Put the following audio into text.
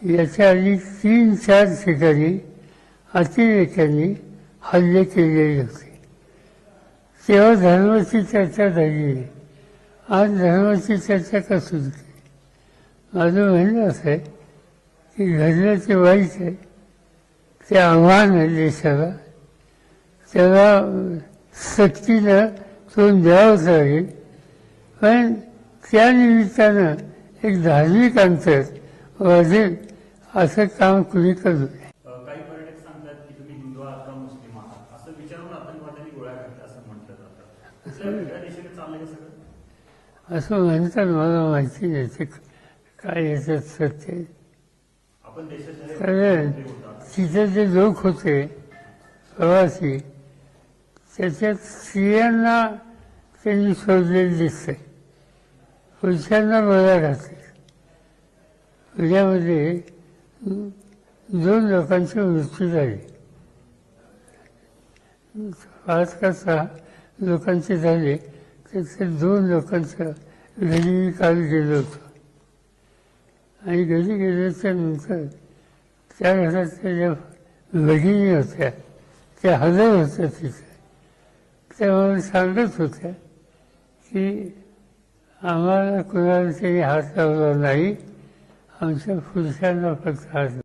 याच्या आधी 3-4 ठिकाणी अतिरेक्यांनी हल्ले केलेले होते. तेव्हा धर्माची चर्चा झाली नाही. आज धर्माची चर्चा का सुरू केली? माझं म्हणणं असं आहे की घडलं ते वाईट आहे, ते आव्हान आहे देशाला, त्याला सक्तीनं तोंड द्यावंच लागेल. पण त्यानिमित्तानं एक धार्मिक अंतर वाढेल असं काम कुणी करू नये. काही पर्यटक सांगतात की तुम्ही हिंदू आहात का मुस्लिम आहात असं विचारून आतंकवाद्यांनी गोळ्या घातल्या असं म्हटलं जातं. वेगळ्या दिशेने चाललंय का सगळं? असं म्हणतात, मला माहिती नाही ते काय याच्यात सत्य आहे. आपण देशात कारण तिथे जे लोक होते प्रवासी, त्याच्यात स्त्रियांना त्यांनी सोडलेलं दिसतंय, पुरुषांना बळा घातले. पुण्यामध्ये 2 लोकांचे मृत्यू झाले, 5 का 6 लोकांचे झाले. त्याचे 2 लोकांचं घरी मी काल गेलो होतो आणि घरी गेल्याच्या नंतर त्या घरातल्या ज्या भगिनी होत्या त्या हजर होत्या तिथे. त्या मला सांगत होत्या की आम्हाला कुणाला तरी हात लावला नाही, आमच्या पुरुषांना फक्त हात